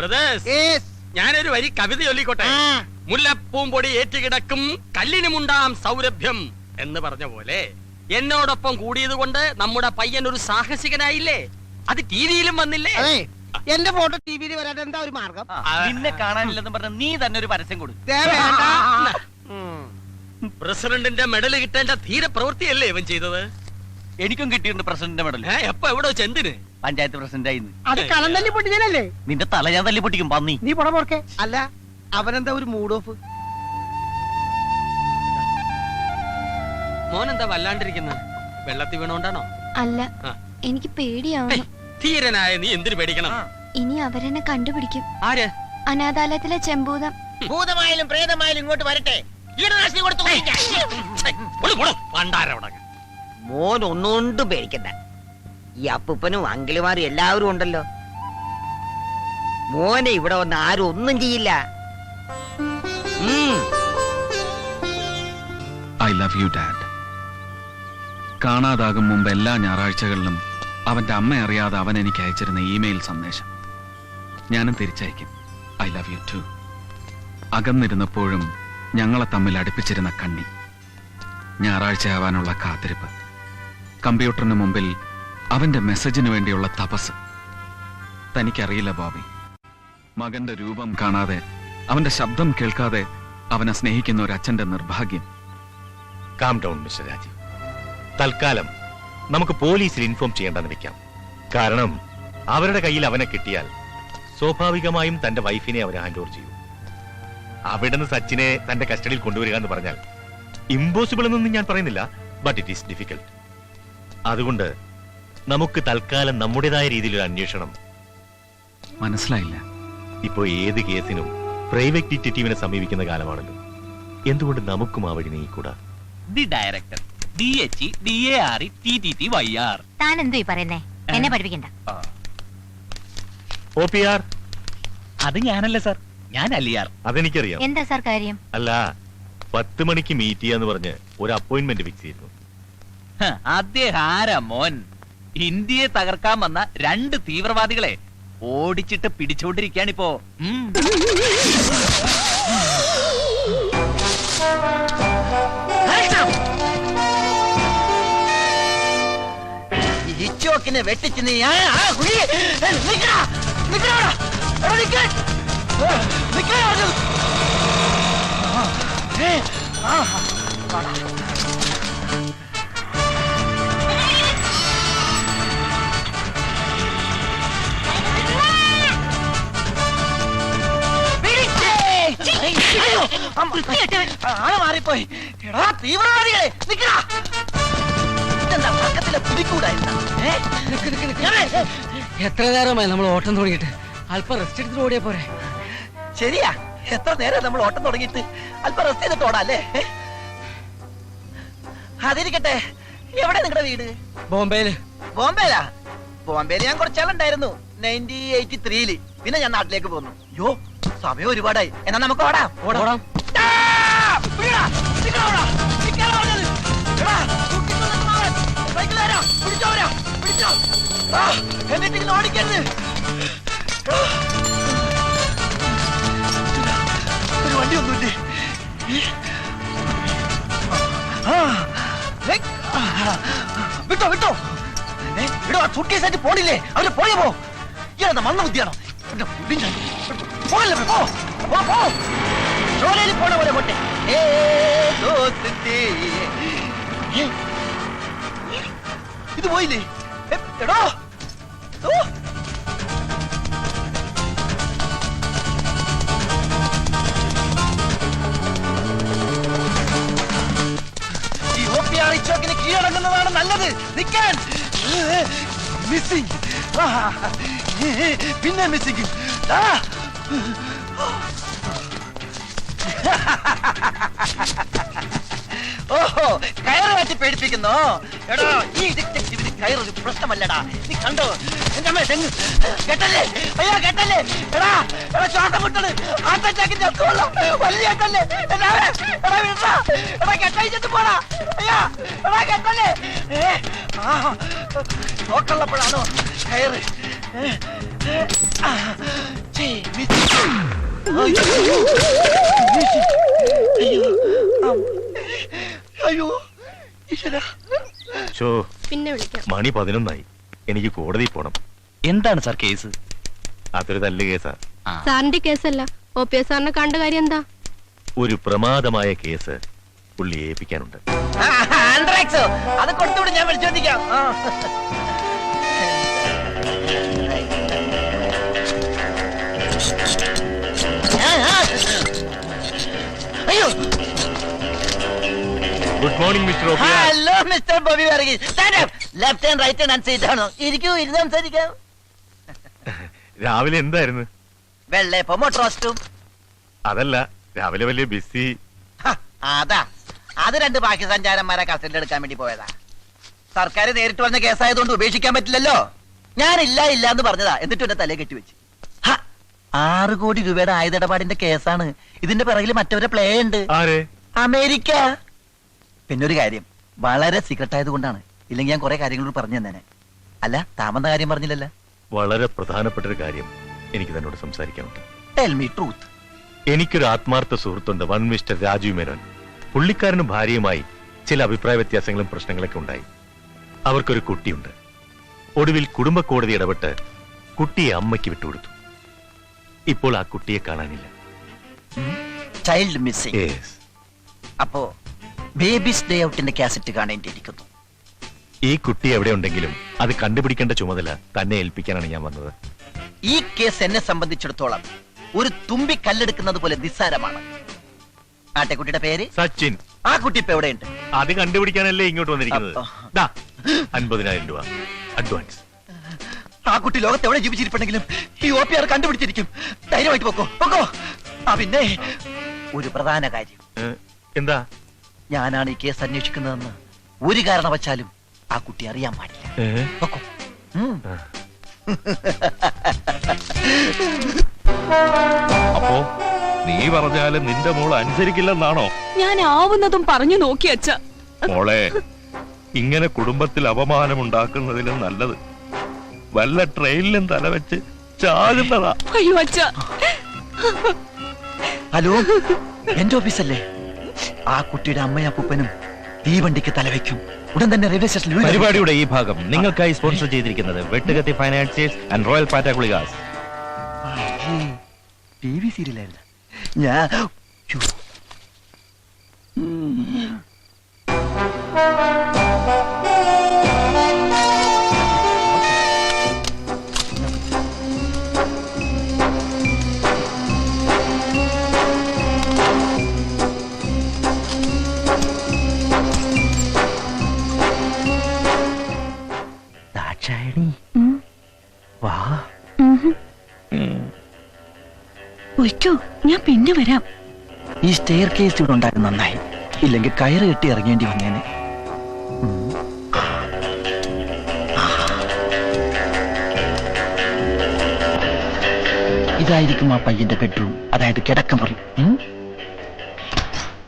Brothers, ഞാനൊരു വരി കവിത ചൊല്ലിക്കോട്ടെ. മുല്ലപ്പൂമ്പൊടി ഏറ്റുകിടക്കും കല്ലിനുമുണ്ടാം സൗരഭ്യം എന്ന് പറഞ്ഞ പോലെ എന്നോടൊപ്പം കൂടിയത് കൊണ്ട് നമ്മുടെ പയ്യൻ ഒരു സാഹസികനായില്ലേ? അത് ടിവിയിലും വന്നില്ലേ? എന്റെ ഫോട്ടോ ടിവിയിൽ വരാൻ എന്താ ഒരു മാർഗം? നിന്നെ കാണാനില്ലെന്ന് പറഞ്ഞ നീ തന്നെ ഒരു പരസ്യം കൊടുക്കും. പ്രസിഡന്റിന്റെ മെഡൽ കിട്ടേണ്ട ധീര പ്രവൃത്തിയല്ലേ ഇവൻ ചെയ്തത്? എനിക്കും കിട്ടിയിട്ടുണ്ട് പ്രസിഡന്റിന്റെ മെഡൽ. എപ്പോ എവിടെ വെച്ച് എന്തിന്? പഞ്ചായത്ത് പ്രസിഡന്റ് ആയിരുന്നു. അത് കളം തല്ലി പൊട്ടിച്ചല്ലേ? നിന്റെ തല ഞാൻ തല്ലി പൊട്ടിക്കും പന്നി. നീ പുറ പോർക്കെ. അല്ല, അവനെന്താ ഒരു മൂഡ് ഓഫ്? മോനെന്താ വല്ലാണ്ടിരിക്കുന്ന? വെള്ളത്തിൽ വീണോണ്ടാണോ? അല്ല, എനിക്ക് പേടിയാവുന്നു. ധീരനായ നീ എന്തിനു പേടിക്കണം? ഇനി അവരെന്നെ കണ്ടുപിടിക്കും. ആര്? അനാഥാലയത്തിലെ ചെമ്പൂതം. ഭൂതമായാലും പ്രേതമായാലും ഇങ്ങോട്ട് വരട്ടെ. മോൻ ഒന്നുകൊണ്ടും പേടിക്കണ്ട. ഈ അപ്പൂപ്പനും അങ്കിളുമാരും എല്ലാവരും ഉണ്ടല്ലോ. മോനെ ഇവിടെ വന്ന് ആരും ഒന്നും ചെയ്യില്ല. I love you dad. കാണാതാകും മുമ്പ് എല്ലാ ഞായറാഴ്ചകളിലും അവന്റെ അമ്മ അറിയാതെ അവൻ എനിക്ക് അയച്ചിരുന്ന ഇമെയിൽ സന്ദേശം ഞാനും തിരിച്ചയക്കും. I love you too. അകന്നിരുന്നപ്പോഴും ഞങ്ങളെ തമ്മിൽ അടുപ്പിച്ചിരുന്ന കണ്ണി, ഞായറാഴ്ചയാവാനുള്ള കാത്തിരിപ്പ്, കമ്പ്യൂട്ടറിന് മുമ്പിൽ അവന്റെ മെസ്സേജിന് വേണ്ടിയുള്ള തപസ്. തനിക്കറിയില്ല ബോബി, മകന്റെ രൂപം കാണാതെ അവന്റെ ശബ്ദം കേൾക്കാതെ അവനെ സ്നേഹിക്കുന്ന ഒരു അച്ഛന്റെ നിർഭാഗ്യം. Calm down mister Rajeev. തൽക്കാലം നമുക്ക് പോലീസിൽ ഇൻഫോം ചെയ്യേണ്ടെന്ന് വെക്കാം. കാരണം അവരുടെ കയ്യിൽ അവനെ കിട്ടിയാൽ സ്വാഭാവികമായും തന്റെ വൈഫിനെ അവർ ഹാൻഡ് ഓവർ ചെയ്യും. അവിടുന്ന് സച്ചിനെ തന്റെ കസ്റ്റഡിയിൽ കൊണ്ടുവരിക എന്ന് പറഞ്ഞാൽ ഇമ്പോസിബിൾ എന്നൊന്നും ഞാൻ പറയുന്നില്ല, ബട്ട് ഇറ്റ് ഈസ് ഡിഫിക്കൽട്ട്. അതുകൊണ്ട് നമുക്ക് തൽക്കാലം നമ്മുടേതായ രീതിയിലൊരു അന്വേഷണം. മനസ്സിലായില്ല. ഇപ്പോ ഏത് കേസിനും പ്രൈവറ്റ് ഡിറ്റക്റ്റീവിനെ സമീപിക്കുന്ന കാലമാണല്ലോ. എന്തുകൊണ്ട് നമുക്കും ആ വഴി നീങ്ങിക്കൂടാ? The director DHEDARETTTYR. താൻ എന്തോ പറയുന്നേ? എന്നെ പഠിപ്പിക്കണ്ട. OPR അത് ഞാനല്ല സാർ, ഞാൻ അലിയാർ. അതെനിക്കറിയാം. എന്താ സാർ കാര്യം? അല്ല, 10 മണിക്ക് മീറ്റ് ചെയ്യാന്ന് പറഞ്ഞ് ഒരു അപ്പോയിന്റ്മെന്റ് ഫിക്സ് ചെയ്തു. അദ്ദേഹം ആരാ മോൻ? ഇന്ത്യയെ തകർക്കാൻ വന്ന 2 തീവ്രവാദികളെ ഓടിച്ചിട്ട് പിടിച്ചോണ്ടിരിക്കാണിപ്പോ. ഇച്ചോക്കിനെ വെട്ടിച്ച് നീ മാറിപ്പോയി. എടാ തീവ്രവാദികളെ, നിക്കടാ. ഇതെന്താ പക്കത്തിലെ പിടിക്കൂടായിരുന്ന? എത്ര നേരമായി നമ്മൾ ഓട്ടം തുടങ്ങിയിട്ട്? അല്പം റെസ്റ്റ് എടുത്തിട്ട് ഓടിയാ പോരെ? ശരിയാ, എത്ര നേരം നമ്മൾ ഓട്ടം തുടങ്ങിയിട്ട്? അല്പം റെസ്റ്റ് ചെയ്തിട്ട് ഓടാല്ലേ? അതിരിക്കട്ടെ, എവിടെ നിങ്ങളുടെ വീട്? ബോംബെയില്. ബോംബെയിലാ? ബോംബെയിൽ ഞാൻ കുറച്ചാളുണ്ടായിരുന്നു 1983-ല്. പിന്നെ ഞാൻ നാട്ടിലേക്ക് പോന്നു. യോ, സമയം ഒരുപാടായി. എന്നാ നമുക്ക് ഓടാം. ഓടാം. എന്നിട്ട് ഓടിക്കരുത്. ഒരു വണ്ടി ഒന്നുമില്ലേ? വിട്ടോ വിട്ടോ വിടോ. സുട്കേസായിട്ട് പോണില്ലേ? അവര് പോയപ്പോ ഇയാളെന്താ മണ്ണ ബുദ്ധിയാണോ? പോകല്ലേ, പോ പോ. ജോലിയിൽ പോണ പോലെ പോട്ടെ. ഇത് പോയില്ലേ? എടോ, ഈ OPR ഇച്ചോക്കിന് കീഴടങ്ങുന്നതാണ് നല്ലത്. നിൽക്കാൻ മിസ്സിംഗ്, പിന്നെ മിസ്സിംഗ്. ഓഹോ, കയറ് മാറ്റി പേടിപ്പിക്കുന്നോ? എടാ, ഈ ഡിറ്റക്റ്റീവിന് കയറൊരു പ്രശ്നമല്ലടാ. നീ കണ്ടോ എന്റെ അമ്മ തെങ്ങ് കെട്ടല്ലേ? അയ്യോ കെട്ടല്ലേ. എടാ എടാ, ശ്വാസം മുട്ടത്. ആട്ടച്ചാക്കി ചെറുക്കോളാം. വലിയ കെട്ടല്ലേ? എടാ വിടാ. എടാ കെട്ടഴിച്ചിട്ട് പോടാ. അയ്യോ എടാ കെട്ടല്ലേ. നോക്കുള്ളപ്പോഴാണോ കയറ്? അയ്യോ ഈശ്വരാ. ഷോ പിന്നെ വിളിക്കാം. മണി 11 എനിക്ക് കോടതി പോണം. എന്താണ് സാർ കേസ്? അതൊരു തല്ല് കേസാ. സാറിന്റെ കേസല്ല, OPS സാറിനെ കണ്ട കാര്യം എന്താ? ഒരു പ്രമാദമായ കേസ് പുള്ളി ഏൽപ്പിക്കാനുണ്ട്. ആന്ത്രാക്സോ അത് കൊടുത്തുകൂടെ, ഞാൻ വിളിച്ചോണ്ടിരിക്കാം. അയ്യോ, good morning mister hello mister Bobby Varghese. Stand up. Left hand right hand seat ആണോ? ഇരിക്കൂ, ഇരുന്ന് സംസാരിക്കാം. രാവിലെ എന്തായിരുന്നു? വെള്ളയപ്പം മോട്ടർ റോസ്റ്റും. അതല്ല, രാവിലെ വലിയ ബിസി. അതാ, അത് 2 പാകിസ്ഥാൻ ചാരന്മാരെ കസ്റ്റഡിയിൽ എടുക്കാൻ വേണ്ടി പോയതാ. സർക്കാർ നേരിട്ട് പറഞ്ഞ കേസായതുകൊണ്ട് ഉപേക്ഷിക്കാൻ പറ്റില്ലല്ലോ. ഞാനില്ല ഇല്ല എന്ന് പറഞ്ഞതാ, എന്നിട്ട് എന്റെ തലയെ കെട്ടിവെച്ച്. 6 കോടി രൂപയുടെ ആയുധടപാടിന്റെ കേസാണ്. ഇതിന്റെ പിറകിൽ മറ്റവരെ പ്ലേ ഉണ്ട്. ആരെ? അമേരിക്ക. പിന്നൊരു കാര്യം, വളരെ സീക്രട്ട് ആയതുകൊണ്ടാണ്, ഇല്ലെങ്കിൽ ഞാൻ കുറെ കാര്യങ്ങളോട് പറഞ്ഞു തന്നേനെ. അല്ല, താമെന്ന കാര്യം പറഞ്ഞില്ലല്ലോ. വളരെ പ്രധാനപ്പെട്ട ഒരു കാര്യം എനിക്ക് തന്നോട് സംസാരിക്കാനുണ്ട്. Tell me truth. എനിക്കൊരു ആത്മാർത്ഥ സുഹൃത്തുണ്ട്, വൺ മിസ്റ്റർ രാജീവ് മേനോൻ. പുള്ളിക്കാരനും ഭാര്യയുമായി ചില അഭിപ്രായ വ്യത്യാസങ്ങളും പ്രശ്നങ്ങളൊക്കെ ഉണ്ടായി. അവർക്കൊരു കുട്ടിയുണ്ട്. ഒടുവിൽ കുടുംബ കോടതി ഇടപെട്ട് കുട്ടിയെ അമ്മയ്ക്ക് വിട്ടുകൊടുത്തു. ഇപ്പോൾ ആ കുട്ടിയെ കാണാനില്ല. Child missing. Yes. അപ്പോ ബേബീസ് ഡേ ഔട്ടിന്റെ കാസറ്റ് കാണേണ്ടിയിരിക്കുന്നു. ഈ കുട്ടി എവിടെ ഉണ്ടെങ്കിലും അത് കണ്ടുപിടിക്കേണ്ട ചുമതല തന്നെ ഏൽപ്പിക്കാനാണ് ഞാൻ വന്നത്. ഈ കേസ് എന്നെ സംബന്ധിച്ചിടത്തോളം ഒരു തുമ്പി കല്ലെടുക്കുന്നത് പോലെ നിസ്സാരമാണ്. ആട്ടെക്കുട്ടിയുടെ പേര് സച്ചിൻ. ആ കുട്ടി ഇപ്പൊ എവിടെയുണ്ട്? അത് കണ്ടുപിടിക്കാനല്ലേ ഇങ്ങോട്ട് വന്നിരിക്കുന്നത്. ദാ, 50,000 രൂപ അഡ്വാൻസ്. ആ കുട്ടി ലോകത്ത് എവിടെ ജീവിച്ചിരിപ്പുണ്ടെങ്കിലും ഈ OPR കണ്ടുപിടിച്ചിരിക്കും. ധൈര്യമായിട്ട് പൊക്കോ പൊക്കോ. പിന്നെ ഒരു പ്രധാന കാര്യം, എന്താ? ഞാനാണ് ഈ കേസ് അന്വേഷിക്കുന്നതെന്ന് ഒരു കാരണവശാലും ആ കുട്ടി അറിയാൻ പാടില്ല. പൊക്കോ. അപ്പോ നീ പറഞ്ഞാലും നിന്റെ മോൾ അനുസരിക്കില്ലെന്നാണോ? ഞാൻ ആവുന്നതും പറഞ്ഞു നോക്കി അച്ഛ. മോളെ, ഇങ്ങനെ കുടുംബത്തിൽ അപമാനം ഉണ്ടാക്കുന്നതിലും നല്ലത് വല്ല ട്രെയിനിലും തലവെച്ച് ചാകുന്നതാ. അയ്യോ അച്ഛ. ഹലോ, എന്റെ ഓഫീസല്ലേ? ആ കുട്ടിയുടെ അമ്മയും അപ്പൂപ്പനും തീവണ്ടിക്ക് തലവെക്കും. ഉടൻ തന്നെ റെയിൽവേ സ്റ്റേഷനിൽ. പരിപാടിയുടെ ഈ ഭാഗം നിങ്ങൾക്കായി സ്പോൺസർ ചെയ്തിരിക്കുന്നത് വെട്ടുകത്തി ഫൈനാൻസിയേഴ്സ് ആൻഡ് റോയൽ പാറ്റ ഗുളികാസ്. TV സീരിയലായിരുന്നു ഞാൻ. ദാക്ഷായണി വാ. ഒയ്ക്കോ, ഞാൻ പിന്നെ വരാം. ഈ സ്റ്റെയർ കേസ് ഇവിടെ ഉണ്ടായിരുന്നു, നന്നായി. ഇല്ലെങ്കിൽ കയറ് കെട്ടി ഇറങ്ങേണ്ടി വന്നേനെ. ഇതായിരിക്കും ആ പയ്യന്റെ ബെഡ്റൂം, അതായത് കിടക്കമുറി.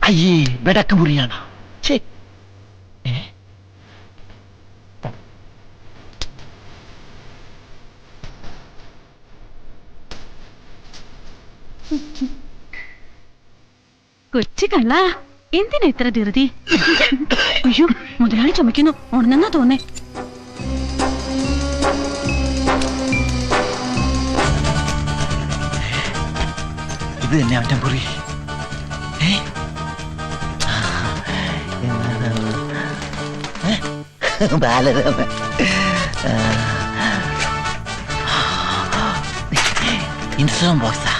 അയ്യേ, കിടക്കമുറിയാണ്. കൊച്ചു കള്ള, എന്തിനാ ഇത്ര ധൃതി? അയ്യോ, മുതലാളി ചുമക്കുന്നു. ഉണന്നെന്നാ തോന്നേ. ഇത് തന്നെ അവന്റെ മുറി. ബാലരാമ ഇൻസ്ട്രുമെന്റ് ബോക്സാ.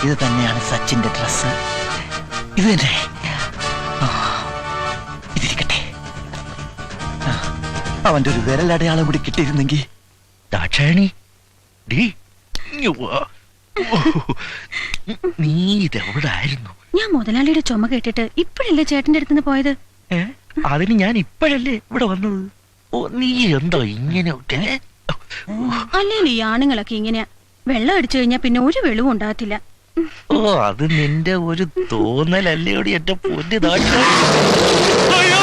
ഇത് തന്നെയാണ് സച്ചിന്റെ ഡ്രസ്. ഇത് തന്നെ. ഇതിരിക്കട്ടെ. അവന്റെ ഒരു വിരലടയാളം കൂടി കിട്ടിയിരുന്നെങ്കിൽ. ദാക്ഷായണി, നീ ഇതെവിടെ ആയിരുന്നു? ഞാൻ മുതലാളിയുടെ ചുമ കേട്ടിട്ട് ഇപ്പോഴല്ലേ ചേട്ടന്റെ അടുത്തുനിന്ന് പോയത്. അതിന് ഞാൻ ഇപ്പോഴല്ലേ ഇവിടെ വന്നത്. ഓ, നീ എന്തോ ഇങ്ങനെയൊക്കെ? അല്ലെങ്കിൽ ഈ ആണുങ്ങളൊക്കെ ഇങ്ങനെയാ. വെള്ളം അടിച്ചു കഴിഞ്ഞാൽ പിന്നെ ഒരു വെളിവും ഉണ്ടാകത്തില്ല. ഓ അത് നിന്റെ ഒരു തോന്നലല്ലേയോടി എന്റെ പൊന്നു നാട്ടിൽ. അയ്യോ